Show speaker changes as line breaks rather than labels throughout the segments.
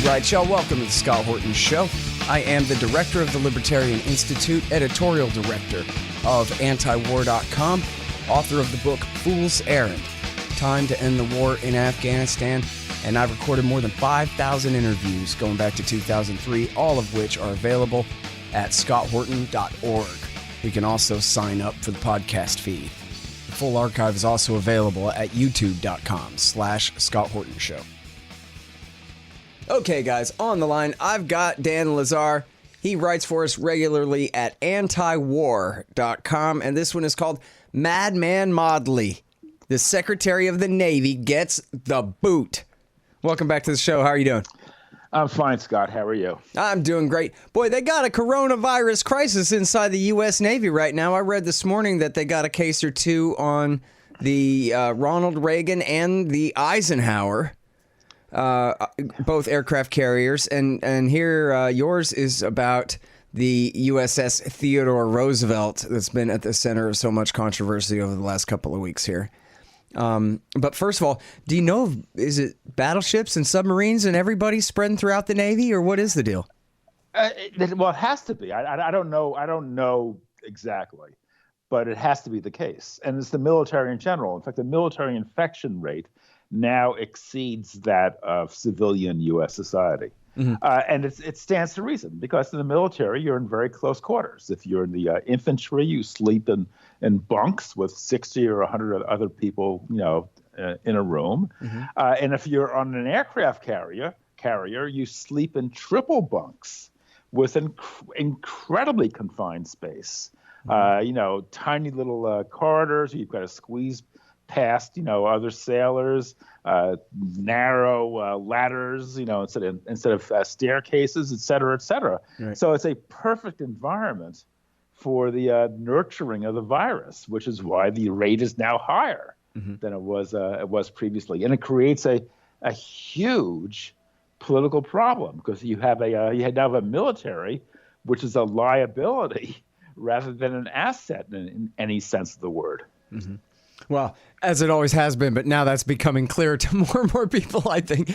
right, y'all. Welcome to the Scott Horton Show. I am the director of the Libertarian Institute, editorial director of antiwar.com, author of the book Fool's Errand, Time to End the War in Afghanistan, and I've recorded more than 5,000 interviews going back to 2003, all of which are available at scotthorton.org. You can also sign up for the podcast feed. The full archive is also available at youtube.com/Scott Horton Show. Okay, guys, on the line, I've got Dan Lazare. He writes for us regularly at antiwar.com, and this one is called Madman Modley. The Secretary of the Navy gets the boot. Welcome back to the show. How are you doing?
I'm fine, Scott. How are you?
I'm doing great. Boy, they got a coronavirus crisis inside the U.S. Navy right now. I read this morning that they got a case or two on the Ronald Reagan and the Eisenhower. Both aircraft carriers, and here yours is about the USS Theodore Roosevelt that's been at the center of so much controversy over the last couple of weeks here. But first of all, do you know, is it battleships and submarines and everybody spreading throughout the Navy, or what is the deal?
Well, it has to be. I don't know. I don't know exactly, but it has to be the case. And it's the military in general. In fact, the military infection rate now exceeds that of civilian U.S. society. Mm-hmm. And it stands to reason, because in the military, you're in very close quarters. If you're in the infantry, you sleep in bunks with 60 or 100 other people, in a room. Mm-hmm. And if you're on an aircraft carrier, you sleep in triple bunks with incredibly confined space. Mm-hmm. Tiny little corridors. You've got to squeeze past, other sailors, narrow ladders, instead of staircases, et cetera, et cetera. Right. So it's a perfect environment for the nurturing of the virus, which is why the rate is now higher mm-hmm. than it was previously, and it creates a huge political problem, because you now have a military which is a liability rather than an asset in any sense of the word.
Mm-hmm. Well, as it always has been, but now that's becoming clear to more and more people, I think.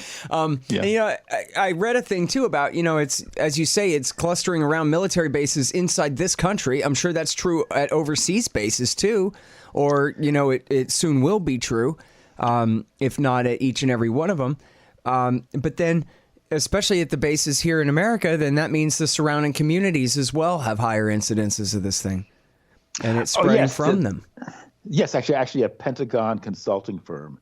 Yeah. And, I read a thing, too, about, it's, as you say, it's clustering around military bases inside this country. I'm sure that's true at overseas bases, too, or, it soon will be true, if not at each and every one of them. But then, especially at the bases here in America, then that means the surrounding communities as well have higher incidences of this thing, and it's spreading from them.
Yes, actually, a Pentagon consulting firm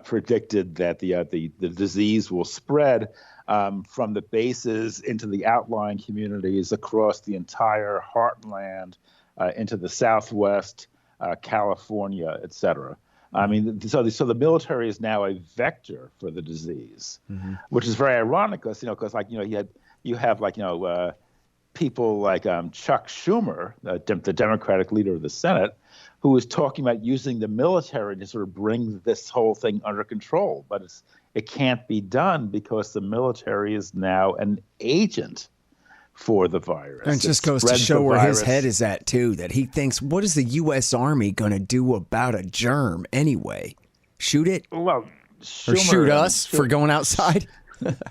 predicted that the disease will spread from the bases into the outlying communities across the entire heartland, into the Southwest, California, et cetera. I mean, so the military is now a vector for the disease, mm-hmm. which is very ironic, because you have people like Chuck Schumer, the Democratic leader of the Senate, who is talking about using the military to sort of bring this whole thing under control. But it can't be done, because the military is now an agent for the virus.
And it just goes to show where his head is at, too, that he thinks, what is the U.S. Army going to do about a germ anyway? Shoot it?
Well,
or shoot us for going outside?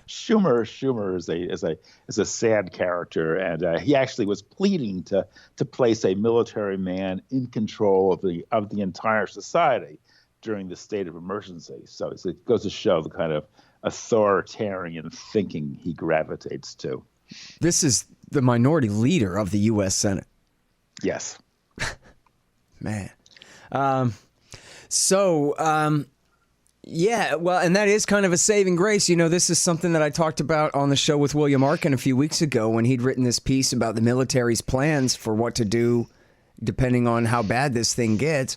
Schumer is a sad character, and he actually was pleading to place a military man in control of the entire society during the state of emergency. So it goes to show the kind of authoritarian thinking he gravitates to.
This is the minority leader of the U.S. Senate.
Yes.
Man. Yeah, well, and that is kind of a saving grace. This is something that I talked about on the show with William Arkin a few weeks ago, when he'd written this piece about the military's plans for what to do depending on how bad this thing gets.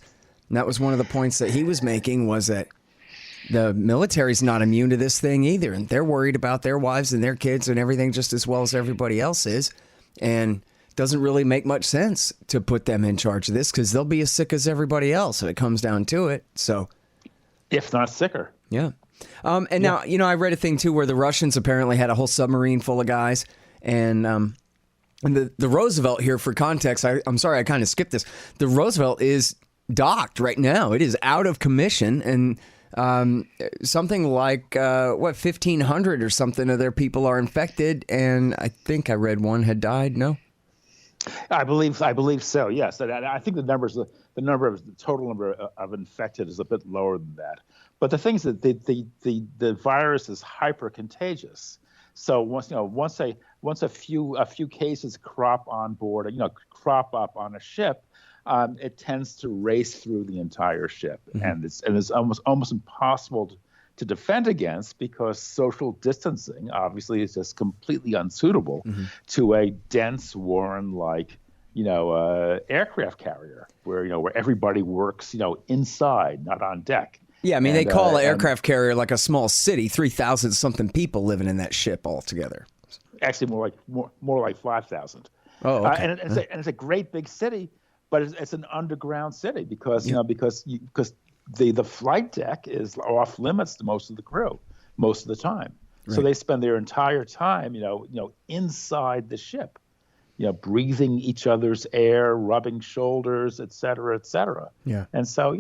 And that was one of the points that he was making, was that the military's not immune to this thing either. And they're worried about their wives and their kids and everything just as well as everybody else is. And it doesn't really make much sense to put them in charge of this, because they'll be as sick as everybody else if it comes down to it. So,
if not sicker.
Yeah. And now, I read a thing, too, where the Russians apparently had a whole submarine full of guys. And the Roosevelt here, for context, I'm sorry, I kind of skipped this. The Roosevelt is docked right now. It is out of commission. And something like 1,500 or something of their people are infected, and I think I read one had died. No.
I believe so. Yes, and I think the total number of infected is a bit lower than that. But the thing is that the virus is hyper contagious. So once a few cases crop on board, crop up on a ship, it tends to race through the entire ship, and it's almost impossible to defend against, because social distancing obviously is just completely unsuitable to a dense warren like aircraft carrier where everybody works inside, not on deck.
Yeah, I mean, they call an aircraft carrier like a small city, 3,000 something people living in that ship altogether.
Actually, more like 5,000.
Oh, okay.
And it's a great big city, but it's an underground city because the flight deck is off limits to most of the crew most of the time. Right. So they spend their entire time, inside the ship, breathing each other's air, rubbing shoulders, et cetera, et cetera.
Yeah.
And so,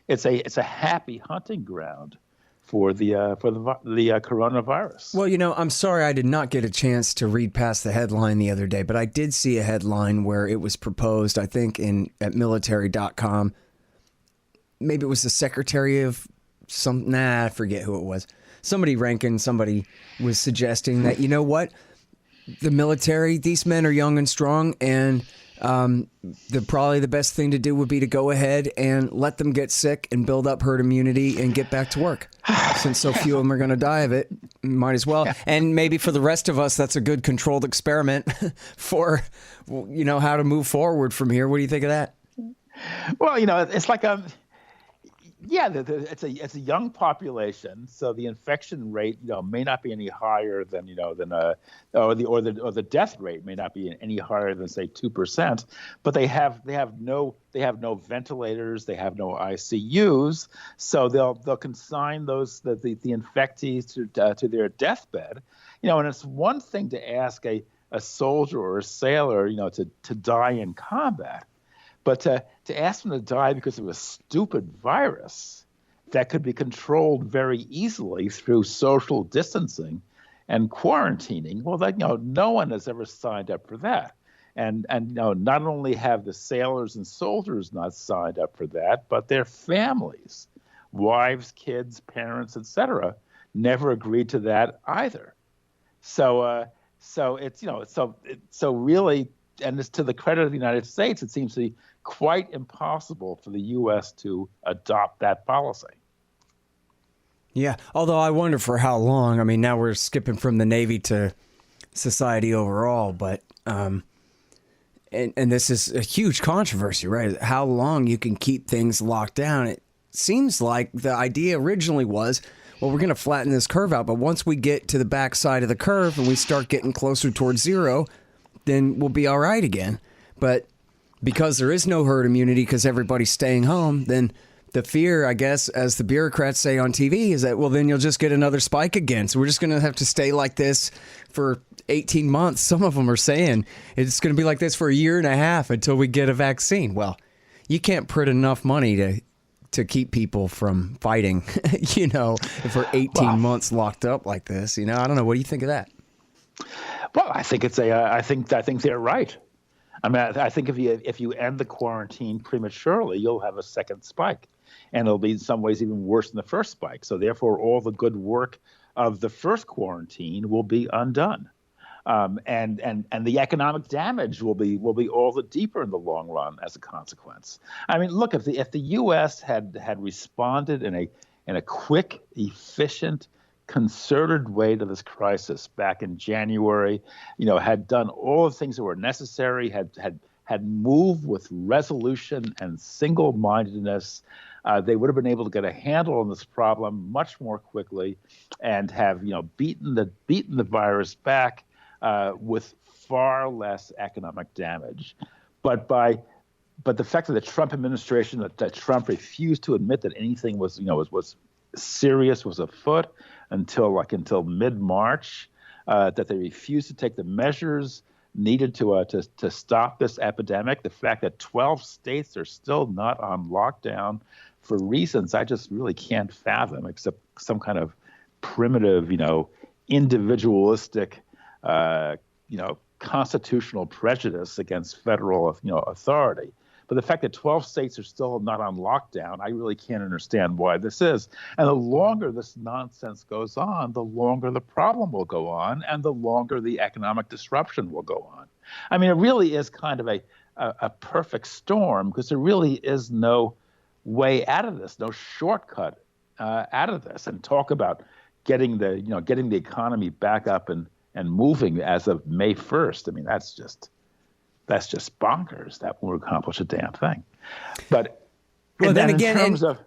it's a happy hunting ground for the coronavirus.
Well, I'm sorry I did not get a chance to read past the headline the other day, but I did see a headline where it was proposed, I think at military.com. Maybe it was the secretary of I forget who it was. Somebody was suggesting that, you know what? The military, these men are young and strong, and probably the best thing to do would be to go ahead and let them get sick and build up herd immunity and get back to work. Since so few of them are going to die of it, might as well. And maybe for the rest of us, that's a good controlled experiment for, how to move forward from here. What do you think of that?
Well, it's like it's a young population, so the infection rate, may not be any higher than or the death rate may not be any higher than say 2%. But they have no ventilators, they have no ICUs, so they'll consign the infectees to their deathbed. And it's one thing to ask a soldier or a sailor, to die in combat. But to ask them to die because of a stupid virus that could be controlled very easily through social distancing and quarantining, well, no one has ever signed up for that. And not only have the sailors and soldiers not signed up for that, but their families, wives, kids, parents, etc., never agreed to that either. So it's so really. And it's to the credit of the United States, it seems to be quite impossible for the U.S. to adopt that policy.
Yeah, although I wonder for how long. I mean, now we're skipping from the Navy to society overall, but and this is a huge controversy, right? How long you can keep things locked down. It seems like the idea originally was, well, we're going to flatten this curve out, but once we get to the back side of the curve and we start getting closer towards zero, then we'll be all right again. But because there is no herd immunity because everybody's staying home, then the fear, I guess, as the bureaucrats say on TV, is that, well, then you'll just get another spike again. So we're just going to have to stay like this for 18 months. Some of them are saying it's going to be like this for a year and a half until we get a vaccine. Well, you can't print enough money to keep people from fighting, for 18 months locked up like this. I don't know. What do you think of that?
Well, I think I think they're right. I mean, I think if you end the quarantine prematurely, you'll have a second spike, and it'll be in some ways even worse than the first spike. So therefore, all the good work of the first quarantine will be undone, and the economic damage will be all the deeper in the long run as a consequence. I mean, look, if the U.S. had responded in a quick, efficient, concerted way to this crisis back in January, had done all the things that were necessary, had moved with resolution and single-mindedness, they would have been able to get a handle on this problem much more quickly and have beaten the virus back with far less economic damage. But the fact that the Trump administration, that Trump refused to admit that anything was serious was afoot until mid-March, that they refused to take the measures needed to stop this epidemic. The fact that 12 states are still not on lockdown, for reasons I just really can't fathom, except some kind of primitive, individualistic, constitutional prejudice against federal, authority. But the fact that 12 states are still not on lockdown, I really can't understand why this is. And the longer this nonsense goes on, the longer the problem will go on, and the longer the economic disruption will go on. I mean, it really is kind of a perfect storm, because there really is no way out of this, no shortcut out of this. And talk about getting the economy back up and moving as of May 1st. I mean, that's just bonkers. That won't accomplish a damn thing. But
well, then again,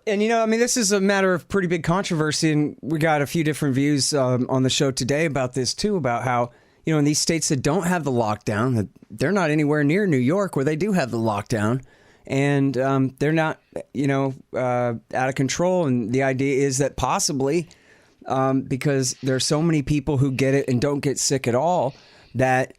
this is a matter of pretty big controversy, and we got a few different views on the show today about this too, about how, in these states that don't have the lockdown, that they're not anywhere near New York where they do have the lockdown, and they're not, out of control. And the idea is that possibly because there's so many people who get it and don't get sick at all, that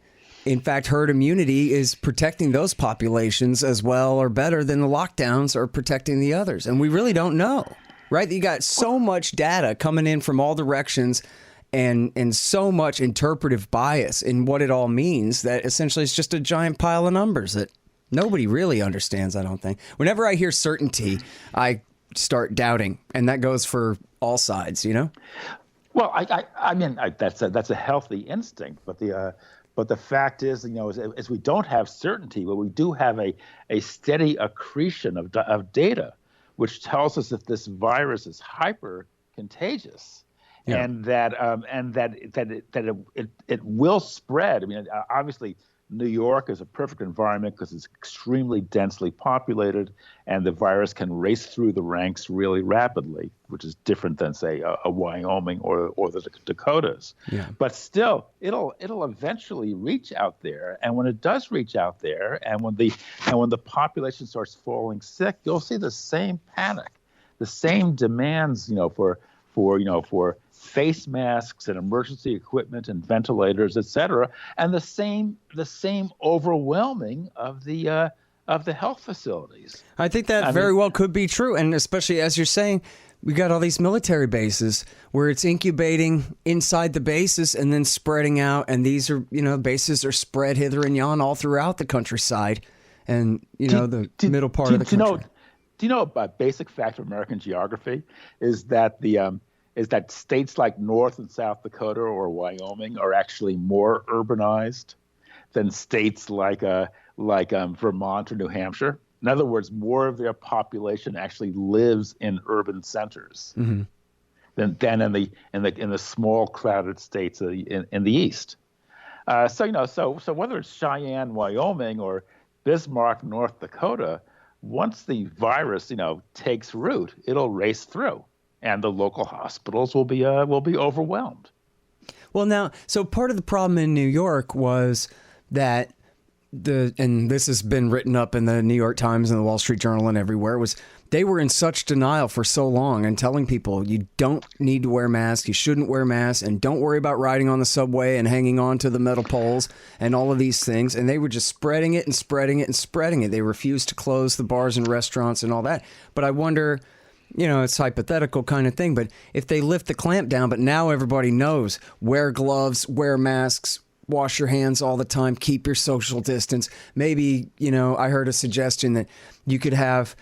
in fact, herd immunity is protecting those populations as well or better than the lockdowns are protecting the others. And we really don't know, right? You got so much data coming in from all directions and so much interpretive bias in what it all means that essentially it's just a giant pile of numbers that nobody really understands, I don't think. Whenever I hear certainty, I start doubting. And that goes for all sides,
Well, I mean, that's a healthy instinct, but the fact is, as we don't have certainty, but we do have a steady accretion of data, which tells us that this virus is hyper contagious, and that it will spread. I mean, obviously, New York is a perfect environment because it's extremely densely populated, and the virus can race through the ranks really rapidly, which is different than, say, a Wyoming or the Dakotas. Yeah. But still, it'll eventually reach out there, and when it does reach out there, and when the population starts falling sick, you'll see the same panic, the same demands, for face masks and emergency equipment and ventilators, et cetera, and the same overwhelming of the health facilities.
I think that very well could be true, and especially as you're saying, we got all these military bases where it's incubating inside the bases and then spreading out, and these are bases are spread hither and yon all throughout the countryside, and the middle part of the country.
Do you know a basic fact of American geography is that that states like North and South Dakota or Wyoming are actually more urbanized than states like Vermont or New Hampshire. In other words, more of their population actually lives in urban centers than in the small crowded states in the East. So whether it's Cheyenne, Wyoming, or Bismarck, North Dakota, once the virus takes root, it'll race through, and the local hospitals will be overwhelmed.
Well, now, so part of the problem in New York was that and this has been written up in the New York Times and the Wall Street Journal and everywhere, was they were in such denial for so long and telling people you don't need to wear masks, you shouldn't wear masks, and don't worry about riding on the subway and hanging on to the metal poles and all of these things. And they were just spreading it and spreading it and spreading it. They refused to close the bars and restaurants and all that. But I wonder, it's hypothetical kind of thing, but if they lift the clamp down, but now everybody knows, wear gloves, wear masks, wash your hands all the time, keep your social distance. Maybe, I heard a suggestion that you could have,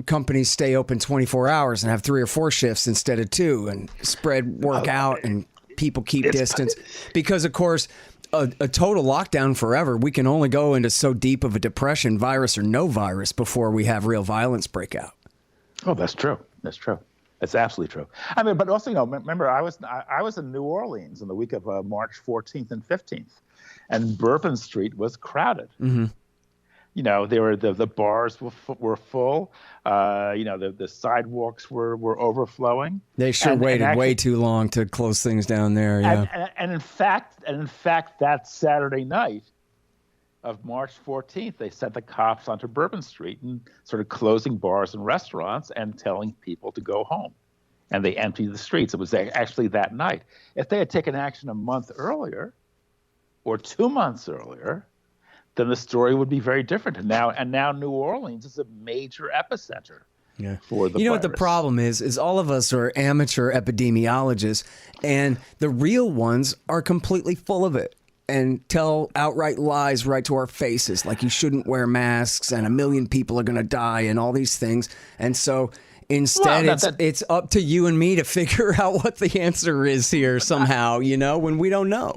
companies stay open 24 hours and have 3 or 4 shifts instead of 2 and spread work out and people keep distance. Because, of course, a total lockdown forever, we can only go into so deep of a depression, virus or no virus, before we have real violence break out.
Oh, that's true. That's true. That's absolutely true. I mean, but also, remember, I was in New Orleans in the week of March 14th and 15th, and Bourbon Street was crowded. Mm-hmm. The bars were full. The sidewalks were overflowing.
They waited way too long to close things down there. Yeah.
And in fact, that Saturday night of March 14th, they sent the cops onto Bourbon Street and started closing bars and restaurants and telling people to go home. And they emptied the streets. It was actually that night. If they had taken action a month earlier or 2 months earlier, then the story would be very different. And now New Orleans is a major epicenter
Yeah.
for the
You know what the
virus.
problem is all of us are amateur epidemiologists, and the real ones are completely full of it and tell outright lies right to our faces, like you shouldn't wear masks and 1 million people are going to die and all these things. And so instead, it's up to you and me to figure out what the answer is here somehow, when we don't know.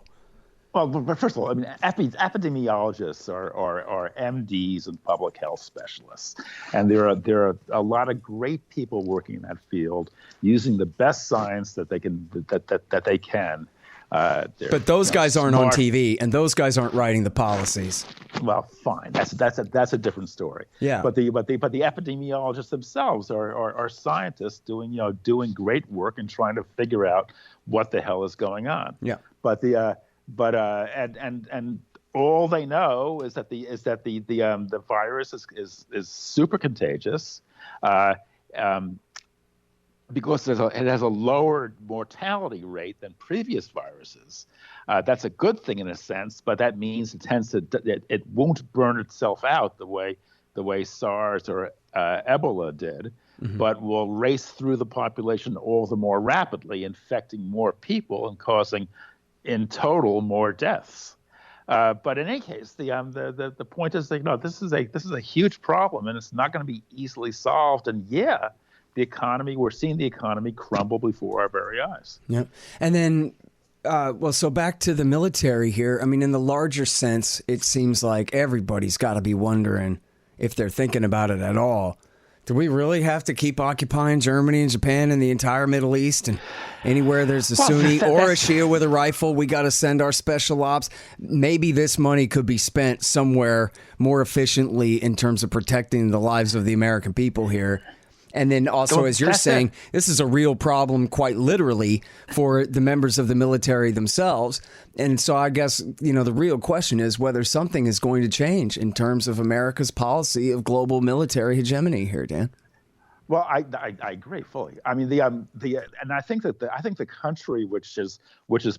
Well, but first of all, I mean, epidemiologists are MDs and public health specialists, and there are a lot of great people working in that field, using the best science that they can.
But those guys aren't on TV, and those guys aren't writing the policies.
Well, fine, that's a different story.
Yeah.
But the epidemiologists themselves are scientists doing great work and trying to figure out what the hell is going on.
Yeah.
But and all they know is that the virus is super contagious, because it has a lower mortality rate than previous viruses. That's a good thing in a sense, but that means it won't burn itself out the way SARS or Ebola did, but will race through the population all the more rapidly, infecting more people and causing, in total, more deaths. But in any case, the point is that this is a huge problem, and it's not going to be easily solved. And we're seeing the economy crumble before our very eyes.
Yeah, and then. So back to the military here. I mean, in the larger sense, it seems like everybody's got to be wondering, if they're thinking about it at all, do we really have to keep occupying Germany and Japan and the entire Middle East and anywhere there's a Sunni or a Shia with a rifle? We got to send our special ops. Maybe this money could be spent somewhere more efficiently in terms of protecting the lives of the American people here. And then also, as you're saying, this is a real problem, quite literally, for the members of the military themselves. And so I guess, the real question is whether something is going to change in terms of America's policy of global military hegemony here, Dan.
Well, I agree fully. I mean, and I think the country which is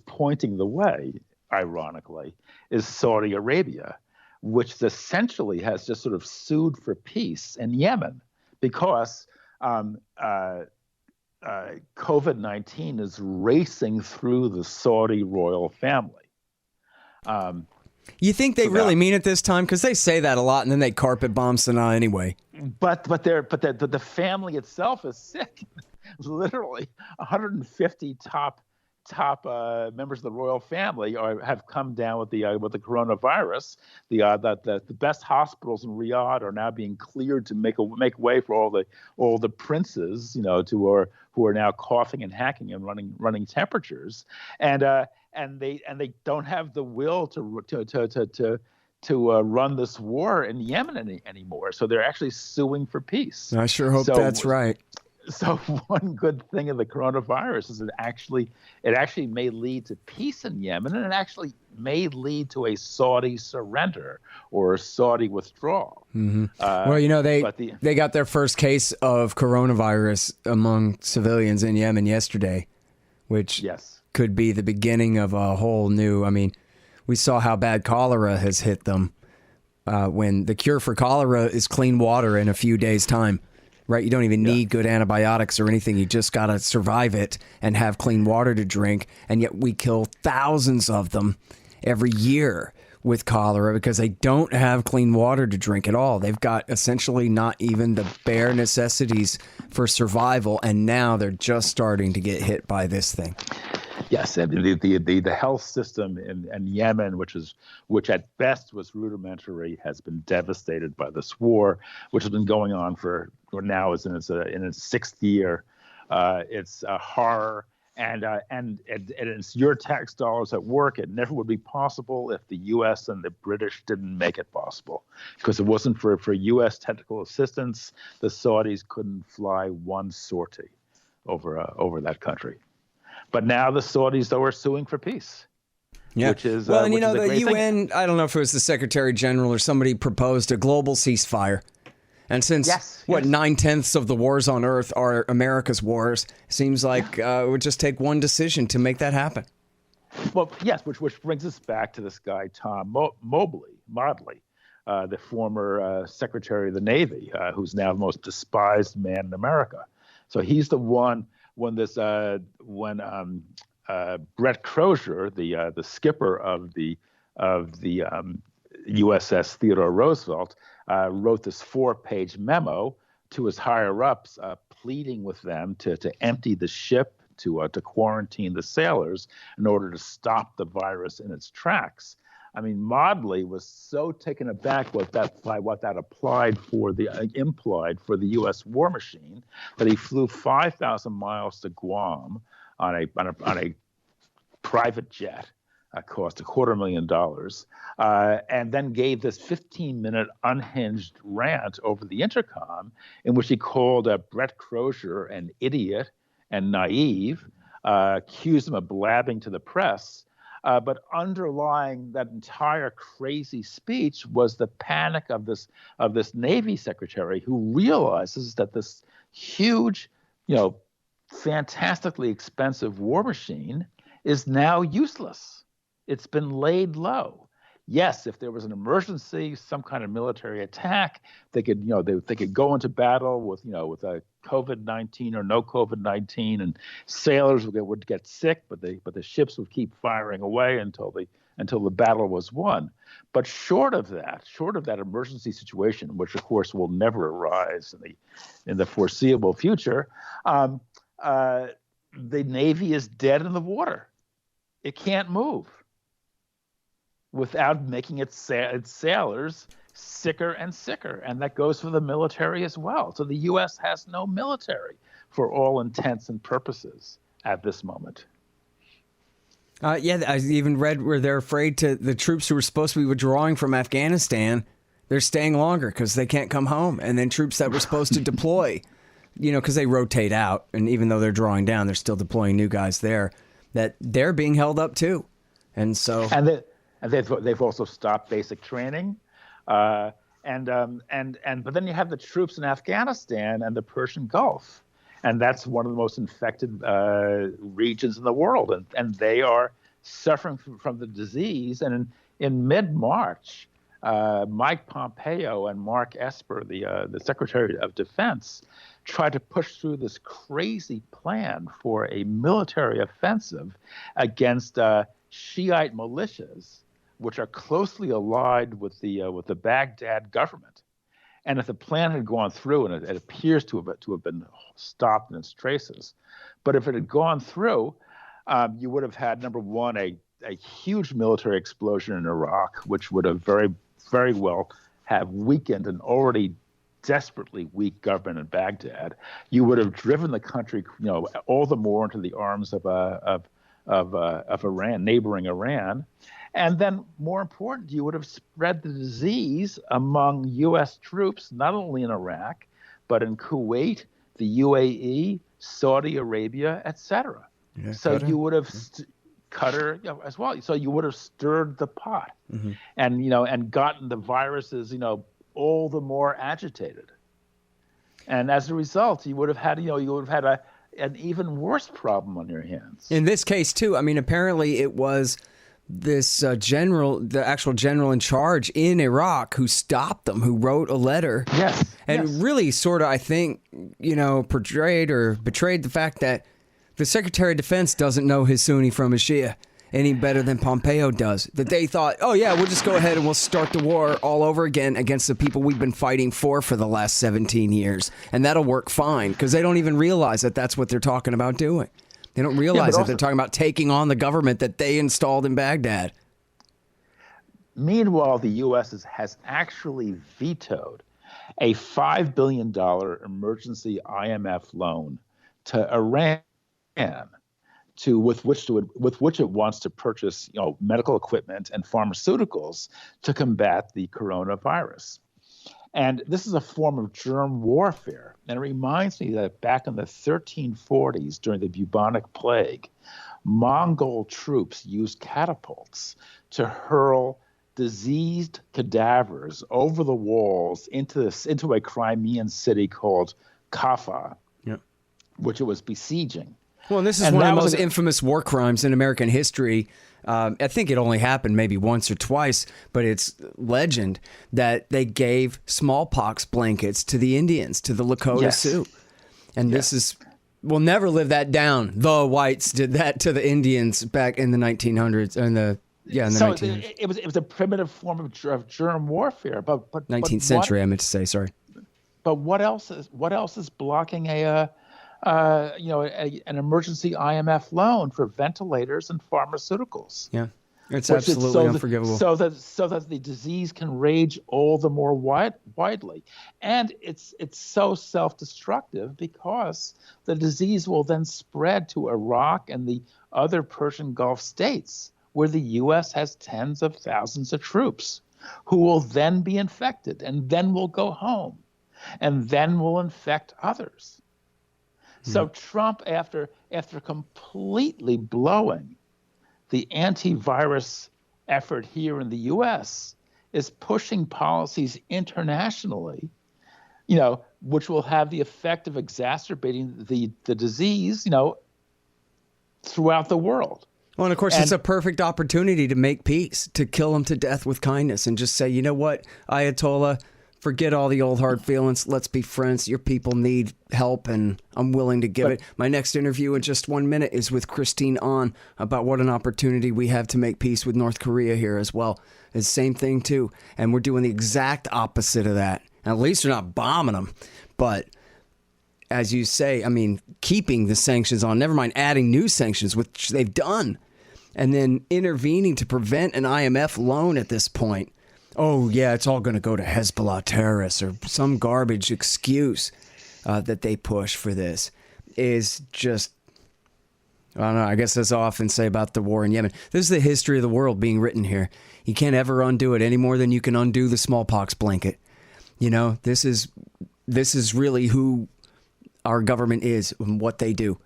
pointing the way, ironically, is Saudi Arabia, which essentially has just sort of sued for peace in Yemen because COVID-19 is racing through the Saudi royal family.
You think they really mean it this time? Because they say that a lot, and then they carpet bomb Sana'a anyway.
But the family itself is sick. Literally, 150 top members of the royal family have come down with the coronavirus. The best hospitals in Riyadh are now being cleared to make way for all the princes, who are now coughing and hacking and running temperatures, and they don't have the will to run this war in Yemen anymore. So they're actually suing for peace.
I sure hope that's right.
So one good thing of the coronavirus is it actually may lead to peace in Yemen, and it actually may lead to a Saudi surrender or a Saudi withdrawal.
Mm-hmm. They got their first case of coronavirus among civilians in Yemen yesterday, which could be the beginning of a whole new. I mean, we saw how bad cholera has hit them. When the cure for cholera is clean water in a few days' time. Right, you don't even need good antibiotics or anything. You just got to survive it and have clean water to drink. And yet we kill thousands of them every year with cholera because they don't have clean water to drink at all. They've got essentially not even the bare necessities for survival. And now they're just starting to get hit by this thing.
Yes, and the health system in Yemen, which at best was rudimentary, has been devastated by this war, which has been going on for now is in its sixth year. It's a horror, and it's your tax dollars at work. It never would be possible if the U.S. and the British didn't make it possible, because it wasn't for U.S. technical assistance, the Saudis couldn't fly one sortie over that country. But now the Saudis, though, are suing for peace.
Yeah.
Which is,
well, and
the
UN, I don't know if it was the Secretary General or somebody proposed a global ceasefire. And since, 9/10 of the wars on Earth are America's wars, seems like it would just take one decision to make that happen.
Well, yes, which brings us back to this guy, Tom Modley, the former Secretary of the Navy, who's now the most despised man in America. So he's the one when Brett Crozier, the skipper of the USS Theodore Roosevelt, wrote this 4-page memo to his higher ups, pleading with them to empty the ship, to quarantine the sailors in order to stop the virus in its tracks. I mean, Maudley was so taken aback by what that implied for the U.S. war machine that he flew 5,000 miles to Guam on a private jet, cost $250,000, and then gave this 15-minute unhinged rant over the intercom in which he called Brett Crozier an idiot and naive, accused him of blabbing to the press. But underlying that entire crazy speech was the panic of this Navy secretary who realizes that this huge, fantastically expensive war machine is now useless. It's been laid low. Yes, if there was an emergency, some kind of military attack, they could go into battle with a COVID-19 or no COVID-19, and sailors would get sick, but the ships would keep firing away until the battle was won. But short of that emergency situation, which of course will never arise in the foreseeable future, the Navy is dead in the water. It can't move without making its sailors sicker and sicker. And that goes for the military as well. So the U.S. has no military for all intents and purposes at this moment.
Yeah, I even read where they're afraid the troops who were supposed to be withdrawing from Afghanistan, they're staying longer because they can't come home. And then troops that were supposed to deploy, because they rotate out. And even though they're drawing down, they're still deploying new guys there, that they're being held up too. And so...
And they've also stopped basic training, but then you have the troops in Afghanistan and the Persian Gulf, and that's one of the most infected regions in the world, and they are suffering from the disease. And in mid-March, Mike Pompeo and Mark Esper, the Secretary of Defense, tried to push through this crazy plan for a military offensive against Shiite militias, which are closely allied with the Baghdad government. And if the plan had gone through, and it appears to have been stopped in its traces, but if it had gone through, you would have had, number one, a huge military explosion in Iraq, which would have very, very well have weakened an already desperately weak government in Baghdad. You would have driven the country, all the more into the arms of Iran, neighboring Iran. And then, more important, you would have spread the disease among U.S. troops, not only in Iraq, but in Kuwait, the UAE, Saudi Arabia, etc. Yeah, so you would have Qatar as well. So you would have stirred the pot, and gotten the viruses, all the more agitated. And as a result, you would have had, an even worse problem on your hands.
In this case, too, I mean, apparently it was this the actual general in charge in Iraq who stopped them, who wrote a letter.
Yes.
And really sort of, I think, portrayed or betrayed the fact that the Secretary of Defense doesn't know his Sunni from his Shia any better than Pompeo does. That they thought, oh yeah, we'll just go ahead and we'll start the war all over again against the people we've been fighting for the last 17 years. And that'll work fine, because they don't even realize that that's what they're talking about doing. They don't realize that they're talking about taking on the government that they installed in Baghdad.
Meanwhile, the U.S. has actually vetoed a $5 billion emergency IMF loan to Iran, with which it wants to purchase, medical equipment and pharmaceuticals to combat the coronavirus. And this is a form of germ warfare. And it reminds me that back in the 1340s, during the bubonic plague, Mongol troops used catapults to hurl diseased cadavers over the walls into a Crimean city called Kaffa, which it was besieging.
Well, this is
And
one of
that
the
was
most infamous war crimes in American history. I think it only happened maybe once or twice, but it's legend that they gave smallpox blankets to the Indians, to the Lakota
Yes.
Sioux. And this is, we'll never live that down. The whites did that to the Indians back in the 1900s. In the 1900s.
It was a primitive form of germ warfare. But
19th century, I meant to say, sorry.
But what else is blocking an emergency IMF loan for ventilators and pharmaceuticals?
Yeah, it's absolutely unforgivable.
So that the disease can rage all the more widely, and it's so self-destructive because the disease will then spread to Iraq and the other Persian Gulf states, where the U.S. has tens of thousands of troops, who will then be infected and then will go home, and then will infect others. So Trump, after completely blowing the antivirus effort here in the U.S., is pushing policies internationally, which will have the effect of exacerbating the disease, throughout the world.
Well, and of course, it's a perfect opportunity to make peace, to kill them to death with kindness and just say, you know what, Ayatollah, forget all the old hard feelings. Let's be friends. Your people need help, and I'm willing to give it. My next interview in just 1 minute is with Christine Ahn about what an opportunity we have to make peace with North Korea here as well. It's the same thing, too. And we're doing the exact opposite of that. And at least we're not bombing them. But as you say, I mean, keeping the sanctions on, never mind adding new sanctions, which they've done, and then intervening to prevent an IMF loan at this point. Oh, yeah, it's all going to go to Hezbollah terrorists or some garbage excuse that they push for this is just, I don't know, I guess that's all I often say about the war in Yemen. This is the history of the world being written here. You can't ever undo it any more than you can undo the smallpox blanket. This is really who our government is and what they do.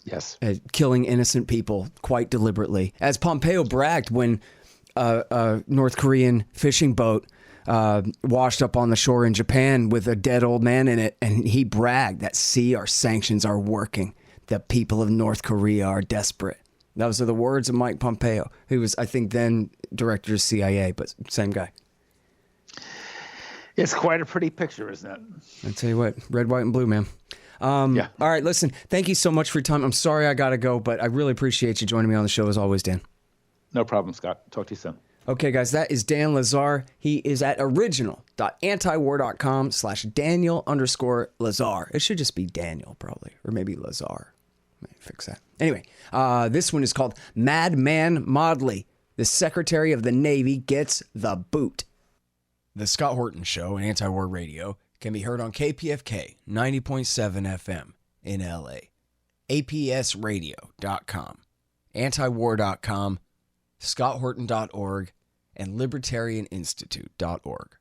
Yes.
Killing innocent people quite deliberately. As Pompeo bragged when a North Korean fishing boat washed up on the shore in Japan with a dead old man in it, and he bragged that, see, our sanctions are working. The people of North Korea are desperate. Those are the words of Mike Pompeo, who was, I think, then director of CIA, but same guy.
It's quite a pretty picture, isn't it?
I tell you what, red, white, and blue, man.
Yeah.
All right, listen, thank you so much for your time. I'm sorry I got to go, but I really appreciate you joining me on the show as always, Dan.
No problem, Scott. Talk to you soon.
Okay, guys, that is Dan Lazare. He is at original.antiwar.com/Daniel_Lazare. It should just be Daniel, probably, or maybe Lazare. Fix that. Anyway, this one is called Madman Modley. The Secretary of the Navy gets the boot. The Scott Horton Show and Anti-War Radio can be heard on KPFK 90.7 FM in LA, APSradio.com, antiwar.com, scotthorton.org, and libertarianinstitute.org.